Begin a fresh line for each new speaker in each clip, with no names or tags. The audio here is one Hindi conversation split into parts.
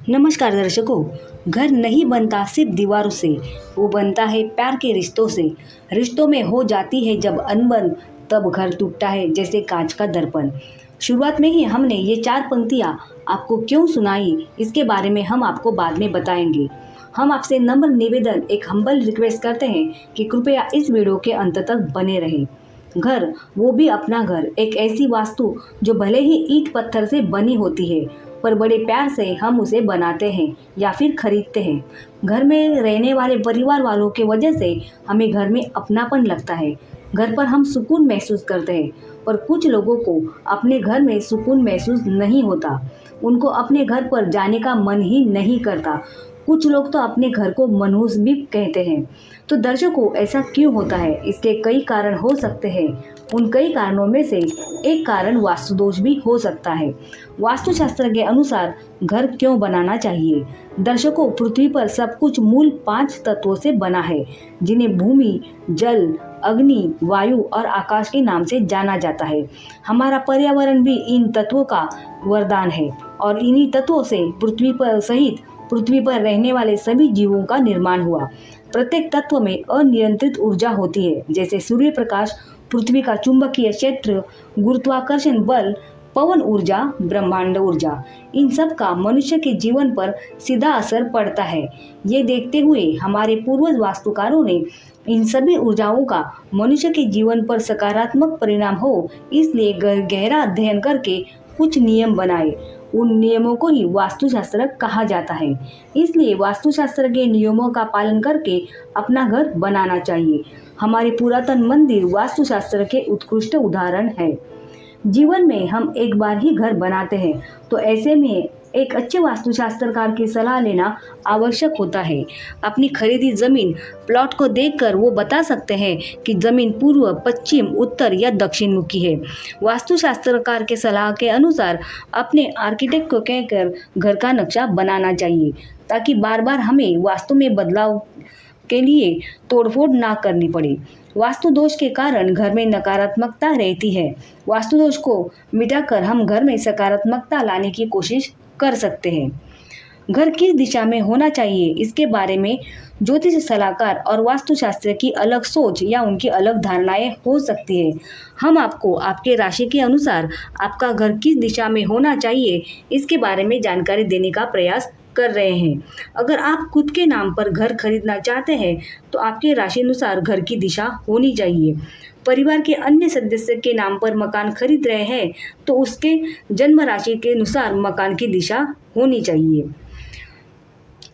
नमस्कार दर्शकों। घर नहीं बनता सिर्फ दीवारों से, वो बनता है प्यार के रिश्तों से। रिश्तों में हो जाती है जब अनबन, तब घर टूटता है जैसे कांच का दर्पण। शुरुआत में ही हमने ये 4 पंक्तियाँ आपको क्यों सुनाई, इसके बारे में हम आपको बाद में बताएंगे। हम आपसे नम्र निवेदन, एक हम्बल रिक्वेस्ट करते हैं कि कृपया इस वीडियो के अंत तक बने रहें। घर, वो भी अपना घर, एक ऐसी वास्तु जो भले ही ईंट पत्थर से बनी होती है, पर बड़े प्यार से हम उसे बनाते हैं या फिर खरीदते हैं। घर में रहने वाले परिवार वालों के वजह से हमें घर में अपनापन लगता है, घर पर हम सुकून महसूस करते हैं। पर कुछ लोगों को अपने घर में सुकून महसूस नहीं होता, उनको अपने घर पर जाने का मन ही नहीं करता। कुछ लोग तो अपने घर को मनहूस भी कहते हैं। तो दर्शकों, ऐसा क्यों होता है? इसके कई कारण हो सकते हैं। उन कई कारणों में से एक कारण वास्तु दोष भी हो सकता है। वास्तुशास्त्र के अनुसार घर क्यों बनाना चाहिए? दर्शकों, पृथ्वी पर सब कुछ मूल 5 तत्वों से बना है, जिन्हें भूमि, जल, अग्नि, वायु और आकाश के नाम से जाना जाता है। हमारा पर्यावरण भी इन तत्वों का वरदान है और इन्हीं तत्वों से पृथ्वी पर सहित पृथ्वी पर रहने वाले सभी जीवों का निर्माण हुआ। प्रत्येक तत्व में अनियंत्रित ऊर्जा होती है, जैसे सूर्य प्रकाश, पृथ्वी का चुंबकीय क्षेत्र, गुरुत्वाकर्षण बल, पवन ऊर्जा, ब्रह्मांड ऊर्जा। इन सब का मनुष्य के जीवन पर सीधा असर पड़ता है। ये देखते हुए हमारे पूर्वज वास्तुकारों ने इन सभी ऊर्जाओं का मनुष्य के जीवन पर सकारात्मक परिणाम हो, इसलिए गहरा अध्ययन करके कुछ नियम बनाए। उन नियमों को ही वास्तुशास्त्र कहा जाता है। इसलिए वास्तुशास्त्र के नियमों का पालन करके अपना घर बनाना चाहिए। हमारे पुरातन मंदिर वास्तुशास्त्र के उत्कृष्ट उदाहरण है। जीवन में हम एक बार ही घर बनाते हैं, तो ऐसे में एक अच्छे वास्तुशास्त्रकार की सलाह लेना आवश्यक होता है। अपनी खरीदी जमीन प्लॉट को देखकर वो बता सकते हैं कि जमीन पूर्व, पश्चिम, उत्तर या दक्षिण मुखी है। वास्तुशास्त्रकार के सलाह के अनुसार अपने आर्किटेक्ट को कहकर घर का नक्शा बनाना चाहिए, ताकि बार बार हमें वास्तु में बदलाव के लिए तोड़फोड़ ना करनी पड़े। वास्तु दोष के कारण घर में नकारात्मकता रहती है। वास्तु दोष को मिटाकर हम घर में सकारात्मकता लाने की कोशिश कर सकते हैं। घर किस दिशा में होना चाहिए, इसके बारे में ज्योतिष सलाहकार और वास्तुशास्त्र की अलग सोच या उनकी अलग धारणाएं हो सकती है। हम आपको आपके राशि के अनुसार आपका घर किस दिशा में होना चाहिए, इसके बारे में जानकारी देने का प्रयास कर रहे हैं। अगर आप खुद के नाम पर घर खरीदना चाहते हैं, तो आपके राशि अनुसार घर की दिशा होनी चाहिए। परिवार के अन्य सदस्य के नाम पर मकान खरीद रहे हैं, तो उसके जन्म राशि के अनुसार मकान की दिशा होनी चाहिए।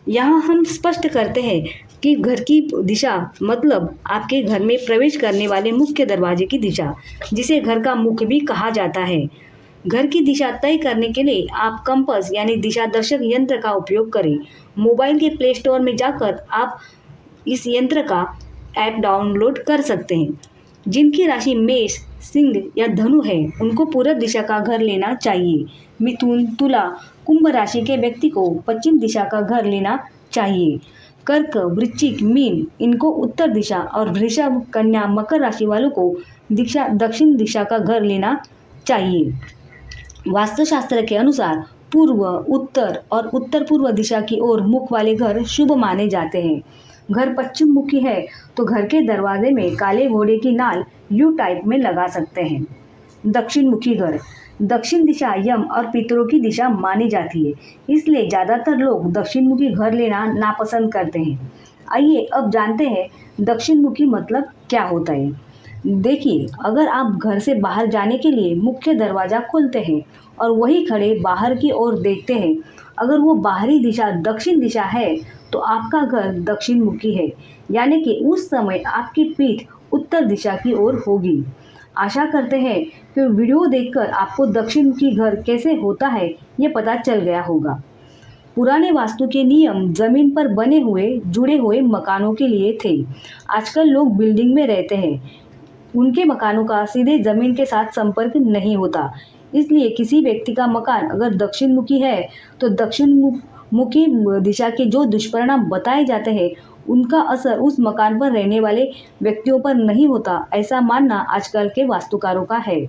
यहाँ हम स्पष्ट करते हैं कि घर की दिशा मतलब आपके घर में प्रवेश करने वाले मुख्य दरवाजे की दिशा, जिसे घर का मुख भी कहा जाता है। घर की दिशा तय करने के लिए आप कंपास यानी दिशा दर्शक यंत्र का उपयोग करें। मोबाइल के प्ले स्टोर में जाकर आप इस यंत्र का ऐप डाउनलोड कर सकते हैं। जिनकी राशि मेष, सिंह या धनु है, उनको पूर्व दिशा का घर लेना चाहिए। मिथुन, तुला, कुंभ राशि के व्यक्ति को पश्चिम दिशा का घर लेना चाहिए। कर्क, वृश्चिक, मीन, इनको उत्तर दिशा और वृषभ, कन्या, मकर राशि वालों को दक्षिण दिशा का घर लेना चाहिए। वास्तुशास्त्र के अनुसार पूर्व, उत्तर और उत्तर पूर्व दिशा की ओर मुख वाले घर शुभ माने जाते हैं। घर पश्चिम मुखी है तो घर के दरवाजे में काले घोड़े की नाल यू टाइप में लगा सकते हैं। दक्षिण मुखी घर, दक्षिण दिशा यम और पितरों की दिशा मानी जाती है, इसलिए ज़्यादातर लोग दक्षिण मुखी घर लेना नापसंद करते हैं। आइए अब जानते हैं दक्षिण मुखी मतलब क्या होता है। देखिए, अगर आप घर से बाहर जाने के लिए मुख्य दरवाज़ा खोलते हैं और वही खड़े बाहर की ओर देखते हैं, अगर वो बाहरी दिशा दक्षिण दिशा है, तो आपका घर दक्षिण मुखी है, यानी कि उस समय आपकी पीठ उत्तर दिशा की ओर होगी। आशा करते हैं कि वीडियो देखकर आपको दक्षिण मुखी घर कैसे होता है ये पता चल गया होगा। पुराने वास्तु के नियम जमीन पर बने हुए जुड़े हुए मकानों के लिए थे। आजकल लोग बिल्डिंग में रहते हैं, उनके मकानों का सीधे जमीन के साथ संपर्क नहीं होता, इसलिए किसी व्यक्ति का मकान अगर दक्षिण मुखी है, तो दक्षिण मुखी दिशा के जो दुष्परिणाम बताए जाते हैं, उनका असर उस मकान पर रहने वाले व्यक्तियों पर नहीं होता, ऐसा मानना आजकल के वास्तुकारों का है।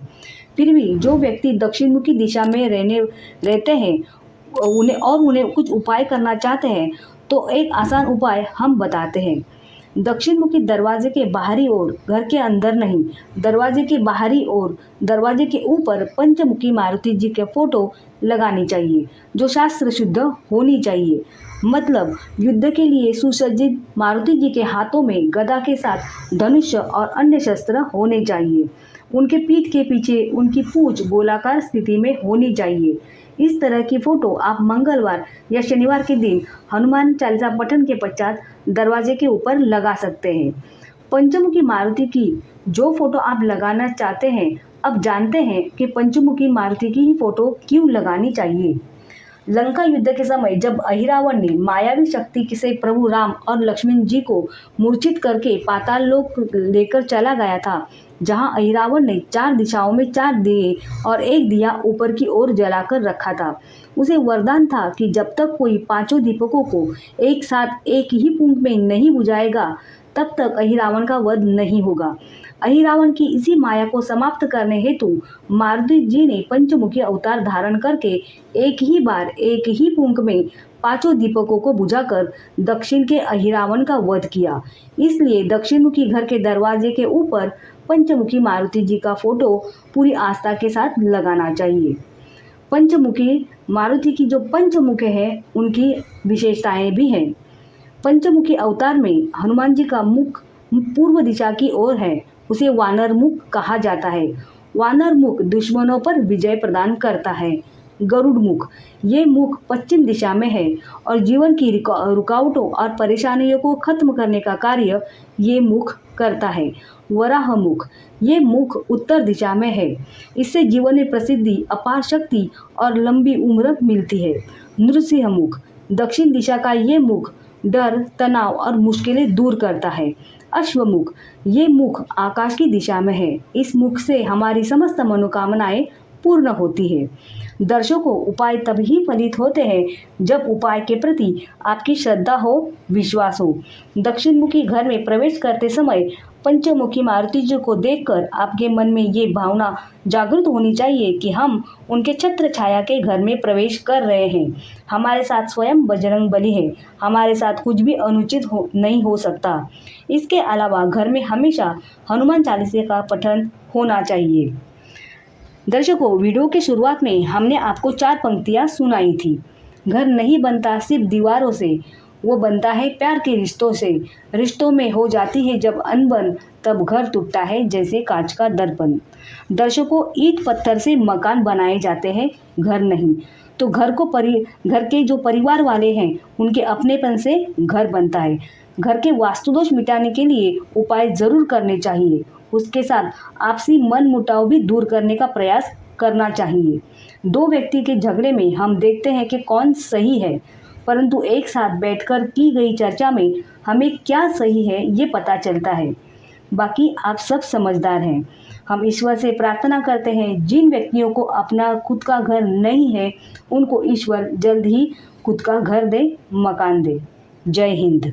फिर भी जो व्यक्ति दक्षिण मुखी दिशा में रहते हैं, उन्हें कुछ उपाय करना चाहते हैं तो एक आसान उपाय हम बताते हैं। दक्षिण मुखी दरवाजे के बाहरी ओर, घर के अंदर नहीं, दरवाजे के बाहरी ओर, दरवाजे के ऊपर पंचमुखी मारुति जी के फोटो लगानी चाहिए जो शास्त्र शुद्ध होनी चाहिए। मतलब युद्ध के लिए सुसज्जित मारुति जी के हाथों में गदा के साथ धनुष और अन्य शस्त्र होने चाहिए। उनके पीठ के पीछे उनकी पूंछ गोलाकार स्थिति में होनी चाहिए। इस तरह की फोटो आप मंगलवार या शनिवार के दिन हनुमान चालीसा पठन के पश्चात दरवाजे के ऊपर लगा सकते हैं। पंचमुखी मारुति की जो फोटो आप लगाना चाहते हैं, अब जानते हैं कि पंचमुखी मारुति की ही फोटो क्यों लगानी चाहिए। लंका युद्ध के समय जब अहिरावण ने मायावी शक्ति से प्रभु राम और लक्ष्मण जी को मूर्छित करके पाताल लोक लेकर चला गया था, जहां अहिरावण ने 4 दिशाओं में 4 दिए और एक दिया ऊपर की ओर जलाकर रखा था। उसे वरदान था कि जब तक कोई 5 दीपकों को एक साथ एक ही फूंक में नहीं बुझाएगा, तब तक अहिरावण का वध नहीं होगा। अहिरावण की इसी माया को समाप्त करने हेतु मारुति जी ने पंचमुखी अवतार धारण करके एक ही बार एक ही फूंक में 5 दीपकों को बुझाकर दक्षिण के अहिरावण का वध किया। इसलिए दक्षिण मुखी घर के दरवाजे के ऊपर पंचमुखी मारुति जी का फोटो पूरी आस्था के साथ लगाना चाहिए। पंचमुखी मारुति की जो पंचमुख है, उनकी विशेषताएं भी हैं। पंचमुखी अवतार में हनुमान जी का मुख पूर्व दिशा की ओर है, उसे वानर मुख कहा जाता है। वानर मुख दुश्मनों पर विजय प्रदान करता है। गरुड़ मुख, ये मुख पश्चिम दिशा में है और जीवन की रुकावटों और परेशानियों को खत्म करने का कार्य ये मुख करता है। वराह मुख, ये मुख उत्तर दिशा में है, इससे जीवन में प्रसिद्धि, अपार शक्ति और लंबी उम्र मिलती है। नृसिंह मुख, दक्षिण दिशा का ये मुख डर, तनाव और मुश्किलें दूर करता है। अश्वमुख, ये मुख आकाश की दिशा में है, इस मुख से हमारी समस्त मनोकामनाएं पूर्ण होती है। दर्शकों, उपाय तभी फलित होते हैं जब उपाय के प्रति आपकी श्रद्धा हो, विश्वास हो। दक्षिण मुखी घर में प्रवेश करते समय पंचमुखी मारुति जी को देखकर आपके मन में ये भावना जागृत होनी चाहिए कि हम उनके छत्र छाया के घर में प्रवेश कर रहे हैं। हमारे साथ स्वयं बजरंग बली है, हमारे साथ कुछ भी अनुचित नहीं हो सकता। इसके अलावा घर में हमेशा हनुमान चालीसा का पठन होना चाहिए। दर्शकों, वीडियो के शुरुआत में हमने आपको 4 पंक्तियां सुनाई थी। घर नहीं बनता सिर्फ दीवारों से, वो बनता है प्यार के रिश्तों से। रिश्तों में हो जाती है जब अनबन, तब घर टूटता है जैसे कांच का दर्पण। दर्शकों, ईंट पत्थर से मकान बनाए जाते हैं, घर नहीं। तो घर के जो परिवार वाले हैं, उनके अपनेपन से घर बनता है। घर के वास्तुदोष मिटाने के लिए उपाय जरूर करने चाहिए। उसके साथ आपसी मन मुटाव भी दूर करने का प्रयास करना चाहिए। 2 व्यक्ति के झगड़े में हम देखते हैं कि कौन सही है, परंतु एक साथ बैठकर की गई चर्चा में हमें क्या सही है ये पता चलता है। बाकी आप सब समझदार हैं। हम ईश्वर से प्रार्थना करते हैं, जिन व्यक्तियों को अपना खुद का घर नहीं है, उनको ईश्वर जल्द ही खुद का घर दे, मकान दे। जय हिंद।